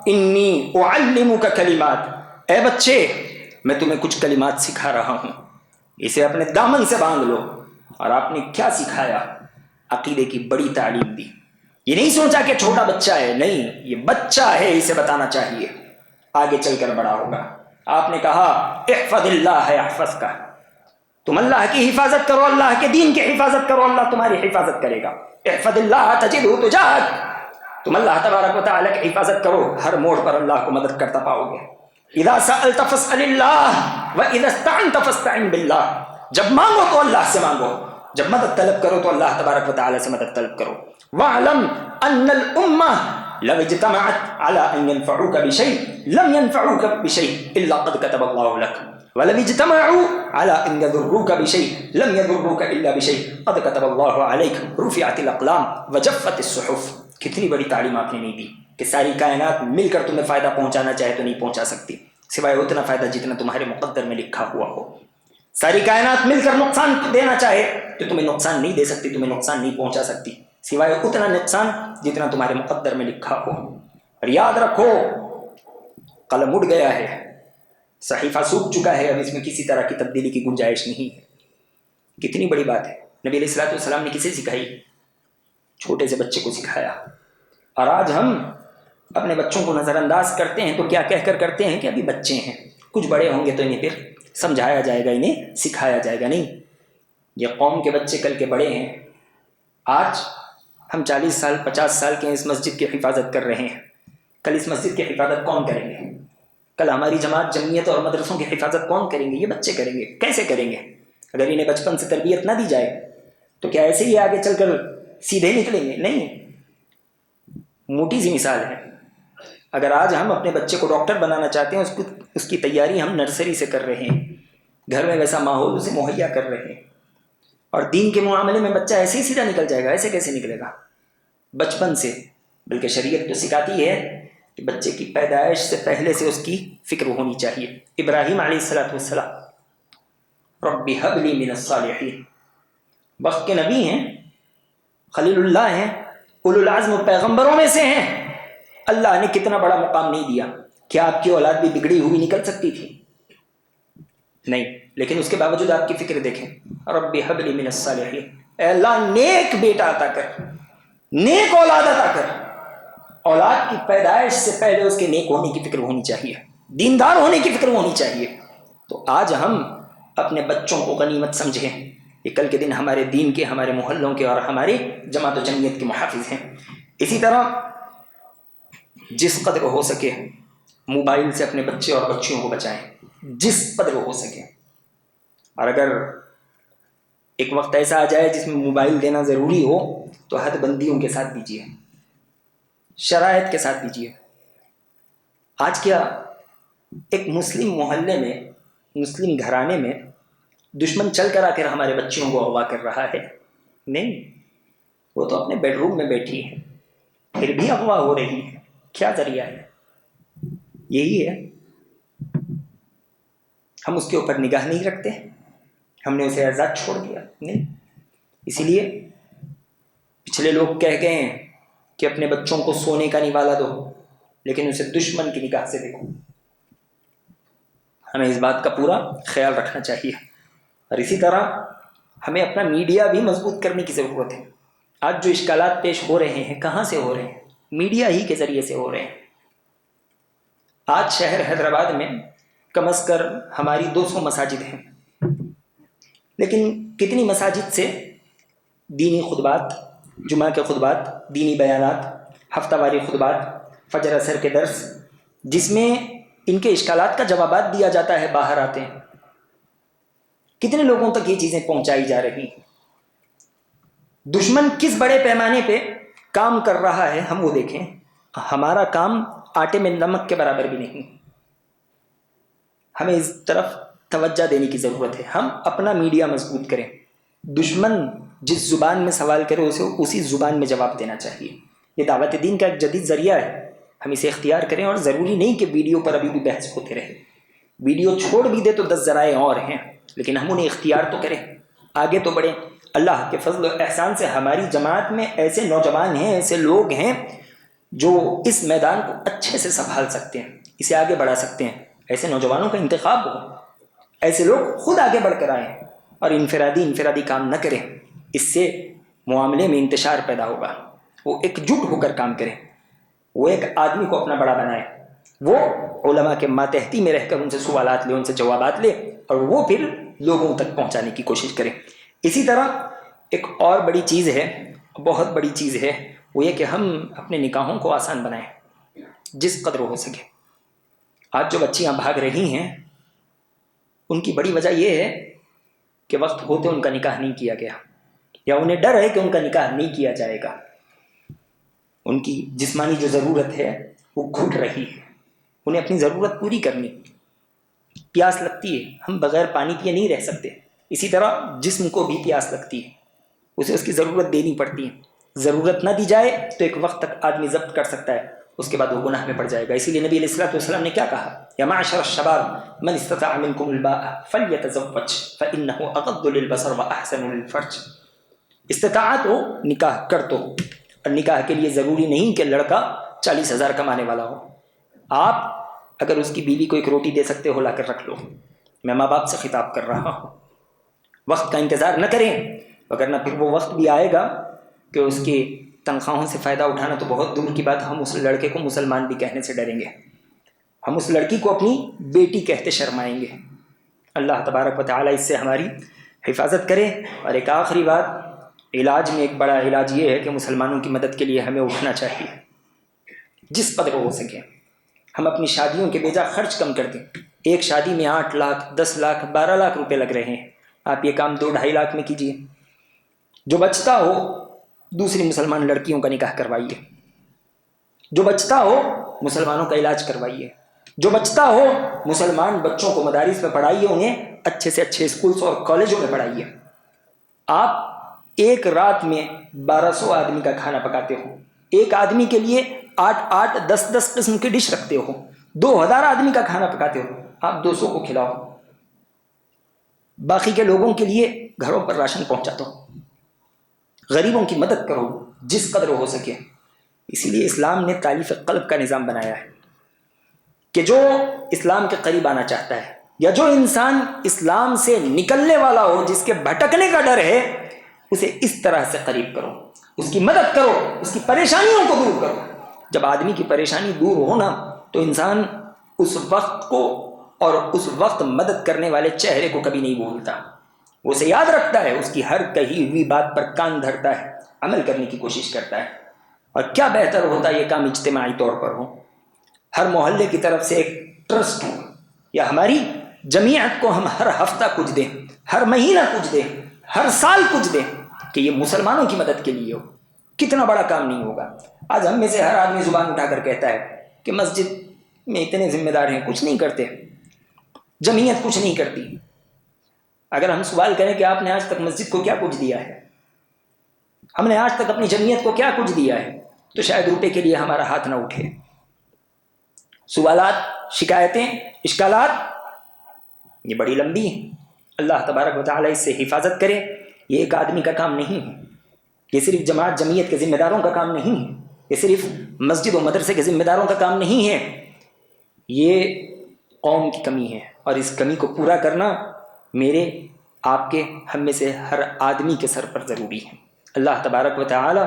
انی اعلمک کلمات, اے بچے میں تمہیں کچھ کلمات سکھا رہا ہوں, اسے اپنے دامن سے باندھ لو. اور آپ نے کیا سکھایا؟ عقیدے کی بڑی تعلیم دی. یہ نہیں سوچا کہ چھوٹا بچہ ہے, نہیں, یہ بچہ ہے, اسے بتانا چاہیے, آگے چل کر بڑا ہوگا. آپ نے کہا احفظ اللہ یحفظک, تم اللہ کی حفاظت کرو, اللہ کے دین کی حفاظت کرو, اللہ تمہاری حفاظت کرے گا. احفظ اللہ تجدہ تجاہک, تم اللہ تبارک و تعالیٰ کی حفاظت کرو, ہر موڑ پر اللہ کو مدد کرتا پاؤ گے. اذا سألت فاسأل اللہ واذا استعنت فاستعن باللہ, جب مانگو تو اللہ سے مانگو, جب مدد طلب کرو تو اللہ تبارک و تعالیٰ سے مدد طلب کرو. وَاعْلَمْ أَنَّ الْأُمَّةَ لَوْ اجْتَمَعَتْ عَلَىٰ أَن يَنْفَعُوكَ بِشَيْءٍ لَمْ يَنْفَعُوكَ بِشَيْءٍ إِلَّا قَدْ كَتَبَ اللَّهُ لَكَ وَلَوْ اجْتَمَعُوا عَلَىٰ أَن يَضُرُّوكَ بِشَيْءٍ لَمْ يَضُرُّوكَ إِلَّا بِشَيْءٍ قَدْ كَتَبَ اللَّهُ عَلَيْكَ رُفِعَتِ الْأَقْلَامُ وَجَفَّتِ الصُّحُفُ. کتنی بڑی تعلیم آپ نے نہیں دی کہ ساری کائنات مل کر تمہیں فائدہ پہنچانا چاہے تو نہیں پہنچا سکتی, سوائے اتنا فائدہ جتنا تمہارے مقدر میں لکھا ہوا ہو. ساری کائنات مل کر نقصان دینا چاہے تو تمہیں نقصان نہیں دے سکتی, تمہیں نقصان نہیں پہنچا سکتی, سوائے اتنا نقصان جتنا تمہارے مقدر میں لکھا ہو. اور یاد رکھو قلم اڑ گیا ہے, صحیفہ سوکھ چکا ہے, اب اس میں کسی طرح کی تبدیلی کی گنجائش نہیں ہے. کتنی بڑی بات ہے. نبی علیہ الصلوۃ والسلام نے کسے سکھائی؟ چھوٹے سے بچے کو سکھایا. اور آج ہم اپنے بچوں کو نظر انداز کرتے ہیں تو کیا کہہ کر کرتے ہیں کہ ابھی بچے ہیں, کچھ بڑے ہوں گے تو انہیں پھر سمجھایا جائے گا, انہیں سکھایا جائے گا. نہیں, یہ قوم کے بچے کل کے بڑے ہیں. آج ہم 40 سال 50 سال کے اس مسجد کی حفاظت کر رہے ہیں, کل اس مسجد کی حفاظت کون کریں گے؟ کل ہماری جماعت جمعیت اور مدرسوں کی حفاظت کون کریں گے؟ یہ بچے کریں گے. کیسے کریں گے؟ اگر انہیں بچپن سے تربیت نہ دی جائے تو کیا ایسے ہی آگے چل کر سیدھے نکلیں گے؟ نہیں. موٹی سی مثال ہے, اگر آج ہم اپنے بچے کو ڈاکٹر بنانا چاہتے ہیں, اس کی تیاری ہم نرسری سے کر رہے ہیں, گھر میں ویسا ماحول اسے مہیا کر رہے ہیں, اور دین کے معاملے میں بچہ ایسے ہی سیدھا نکل جائے گا؟ ایسے کیسے نکلے گا؟ بچپن سے. بلکہ شریعت تو سکھاتی ہے کہ بچے کی پیدائش سے پہلے سے اس کی فکر ہونی چاہیے. ابراہیم علیہ السلام رب ہب لی من الصالحین, وقت کے نبی ہیں, خلیل اللہ ہیں, اولو العزم پیغمبروں میں سے ہیں. اللہ نے کتنا بڑا مقام نہیں دیا. کیا آپ کی اولاد بھی بگڑی ہوئی نکل سکتی تھی؟ نہیں, لیکن اس کے باوجود آپ کی فکر دیکھیں, رب حب لی من الصالحین, اے اللہ نیک بیٹا عطا کر, نیک اولاد عطا کر. اولاد کی پیدائش سے پہلے اس کے نیک ہونے کی فکر ہونی چاہیے, دیندار ہونے کی فکر ہونی چاہیے. تو آج ہم اپنے بچوں کو غنیمت سمجھیں, یہ کل کے دن ہمارے دین کے, ہمارے محلوں کے اور ہماری جماعت و جمعیت کے محافظ ہیں. اسی طرح جس قدر ہو سکے موبائل سے اپنے بچے اور بچیوں کو بچائیں, جس قدر ہو سکے. اور اگر ایک وقت ایسا آ جائے جس میں موبائل دینا ضروری ہو تو حد بندیوں کے ساتھ دیجیے, شرائط کے ساتھ دیجیے. آج کیا ایک مسلم محلے میں, مسلم گھرانے میں دشمن چل کر آ کر ہمارے بچیوں کو اغوا کر رہا ہے؟ نہیں, وہ تو اپنے بیڈ روم میں بیٹھی ہے, پھر بھی اغوا ہو رہی ہے. کیا ذریعہ ہے؟ یہی ہے, ہم اس کے اوپر نگاہ نہیں رکھتے, ہم نے اسے آزاد چھوڑ دیا. نہیں, اسی لیے پچھلے لوگ کہہ گئے ہیں کہ اپنے بچوں کو سونے کا نوالا دو, لیکن اسے دشمن کی نگاہ سے دیکھو. ہمیں اس بات کا پورا خیال رکھنا چاہیے. اور اسی طرح ہمیں اپنا میڈیا بھی مضبوط کرنے کی ضرورت ہے. آج جو اشکالات پیش ہو رہے ہیں کہاں سے ہو رہے ہیں؟ میڈیا ہی کے ذریعے سے ہو رہے ہیں. آج شہر حیدرآباد میں کم از کم ہماری 200 مساجد ہیں, لیکن کتنی مساجد سے دینی خطبات، جمعہ کے خطبات، دینی بیانات، ہفتہ واری خطبات، فجر اثر کے درس، جس میں ان کے اشکالات کا جوابات دیا جاتا ہے، باہر آتے ہیں. کتنے لوگوں تک یہ چیزیں پہنچائی جا رہی. دشمن کس بڑے پیمانے پہ کام کر رہا ہے ہم وہ دیکھیں. ہمارا کام آٹے میں نمک کے برابر بھی نہیں. ہمیں اس طرف توجہ دینے کی ضرورت ہے. ہم اپنا میڈیا مضبوط کریں. دشمن جس زبان میں سوال کرے اسے اسی زبان میں جواب دینا چاہیے. یہ دعوت دین کا ایک جدید ذریعہ ہے، ہم اسے اختیار کریں. اور ضروری نہیں کہ ویڈیو پر ابھی بھی بحث ہوتے رہے. ویڈیو چھوڑ بھی دے تو 10 ذرائع اور ہیں، لیکن ہم انہیں اختیار تو کریں، آگے تو بڑھیں. اللہ کے فضل و احسان سے ہماری جماعت میں ایسے نوجوان ہیں، ایسے لوگ ہیں جو اس میدان کو اچھے سے سنبھال سکتے ہیں، اسے آگے بڑھا سکتے ہیں. ایسے نوجوانوں کا انتخاب ہو، ایسے لوگ خود آگے بڑھ کر آئیں اور انفرادی کام نہ کریں. اس سے معاملے میں انتشار پیدا ہوگا. وہ ایک جٹ ہو کر کام کریں، وہ ایک آدمی کو اپنا بڑا بنائے، وہ علماء کے ماتحتی میں رہ کر ان سے سوالات لے، ان سے جوابات لے، اور وہ پھر لوگوں تک پہنچانے کی کوشش کریں. اسی طرح ایک اور بڑی چیز ہے، بہت بڑی چیز ہے، وہ یہ کہ ہم اپنے نکاحوں کو آسان بنائیں جس قدر ہو سکے. آج جو بچیاں بھاگ رہی ہیں ان کی بڑی وجہ یہ ہے کہ وقت ہوتے ان کا نکاح نہیں کیا گیا، یا انہیں ڈر ہے کہ ان کا نکاح نہیں کیا جائے گا. ان کی جسمانی جو ضرورت ہے وہ گھٹ رہی ہے، انہیں اپنی ضرورت پوری کرنی. پیاس لگتی ہے، ہم بغیر پانی پیے نہیں رہ سکتے. اسی طرح جسم کو بھی پیاس لگتی ہے، اسے اس کی ضرورت دینی پڑتی ہے. ضرورت نہ دی جائے تو ایک وقت تک آدمی ضبط کر سکتا ہے، اس کے بعد وہ گناہ میں پڑ جائے گا. اسی لیے نبی علیہ الصلوۃ والسلام نے کیا کہا؟ یا معشر الشباب من استطاع منکم الباء فلیتزوج فانہ اغض للبصر واحسن للفرج. استطاعت ہو نکاح کر تو. اور نکاح کے لیے ضروری نہیں کہ لڑکا 40,000 کمانے والا ہو. آپ اگر اس کی بیوی کو ایک روٹی دے سکتے ہو لا کر رکھ لو. میں ماں باپ سے خطاب کر رہا ہوں. وقت کا انتظار نہ کریں، وگرنہ پھر وہ وقت بھی آئے گا کہ اس کی تنخواہوں سے فائدہ اٹھانا تو بہت دور کی بات. ہم اس لڑکے کو مسلمان بھی کہنے سے ڈریں گے، ہم اس لڑکی کو اپنی بیٹی کہتے شرمائیں گے. اللہ تبارک و تعالیٰ اس سے ہماری حفاظت کرے. اور ایک آخری بات، علاج میں ایک بڑا علاج یہ ہے کہ مسلمانوں کی مدد کے لیے ہمیں اٹھنا چاہیے جس قدر ہو سکے. ہم اپنی شادیوں کے بیجا خرچ کم کر دیں. ایک شادی میں 8 لاکھ 10 لاکھ 12 لاکھ روپے لگ رہے ہیں، آپ یہ کام 2-2.5 لاکھ میں کیجیے. جو بچتا ہو دوسری مسلمان لڑکیوں کا نکاح کروائیے، جو بچتا ہو مسلمانوں کا علاج کروائیے، جو بچتا ہو مسلمان بچوں کو مدارس میں پڑھائیے، انہیں اچھے سے اچھے اسکولز اور کالجوں میں پڑھائیے. آپ ایک رات میں 1200 آدمی کا کھانا پکاتے ہو، ایک آدمی کے لیے 8 10 قسم کی ڈش رکھتے ہو، 2000 آدمی کا کھانا پکاتے ہو، آپ 200 کو کھلاؤ. باقی کے لوگوں کے لیے گھروں پر راشن پہنچا دو، غریبوں کی مدد کرو جس قدر ہو سکے. اسی لیے اسلام نے تالیف قلب کا نظام بنایا ہے کہ جو اسلام کے قریب آنا چاہتا ہے، یا جو انسان اسلام سے نکلنے والا ہو، جس کے بھٹکنے کا ڈر ہے، اسے اس طرح سے قریب کرو، اس کی مدد کرو، اس کی پریشانیوں کو دور کرو. جب آدمی کی پریشانی دور ہو نا تو انسان اس وقت کو اور اس وقت مدد کرنے والے چہرے کو کبھی نہیں بھولتا. وہ اسے یاد رکھتا ہے، اس کی ہر کہی ہوئی بات پر کان دھرتا ہے، عمل کرنے کی کوشش کرتا ہے. اور کیا بہتر ہوتا ہے یہ کام اجتماعی طور پر ہو. ہر محلے کی طرف سے ایک ٹرسٹ ہو، یا ہماری جمعیت کو ہم ہر ہفتہ کچھ دیں، ہر مہینہ کچھ دیں، ہر سال کچھ دیں کہ یہ مسلمانوں کی مدد کے لیے ہو. کتنا بڑا کام نہیں ہوگا. آج ہم میں سے ہر آدمی زبان اٹھا کر کہتا ہے کہ مسجد میں اتنے ذمہ دار ہیں، کچھ نہیں کرتے، جمعیت کچھ نہیں کرتی. اگر ہم سوال کریں کہ آپ نے آج تک مسجد کو کیا کچھ دیا ہے، ہم نے آج تک اپنی جمعیت کو کیا کچھ دیا ہے، تو شاید روپے کے لیے ہمارا ہاتھ نہ اٹھے. سوالات، شکایتیں، اشکالات یہ بڑی لمبی ہیں. اللہ تبارک و تعالیٰ اس سے حفاظت کرے. یہ ایک آدمی کا کام نہیں ہے، یہ صرف جماعت جمعیت کے ذمہ داروں کا کام نہیں ہے، یہ صرف مسجد و مدرسے کے ذمہ داروں کا کام نہیں ہے. یہ قوم کی کمی ہے، اور اس کمی کو پورا کرنا میرے، آپ کے، ہم میں سے ہر آدمی کے سر پر ضروری ہے. اللہ تبارک و تعالی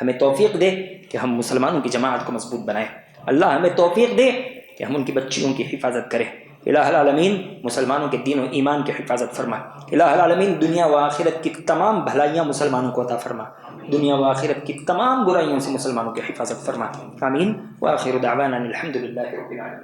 ہمیں توفیق دے کہ ہم مسلمانوں کی جماعت کو مضبوط بنائیں. اللہ ہمیں توفیق دے کہ ہم ان کی بچیوں کی حفاظت کریں. الہ العالمین مسلمانوں کے دین و ایمان کی حفاظت فرما. الہ العالمین دنیا و آخرت کی تمام بھلائیاں مسلمانوں کو عطا فرما. دنیا و آخرت کی تمام برائیوں سے مسلمانوں کی حفاظت فرما. آمین. وآخر دعوانا الحمد للہ رب العالمین.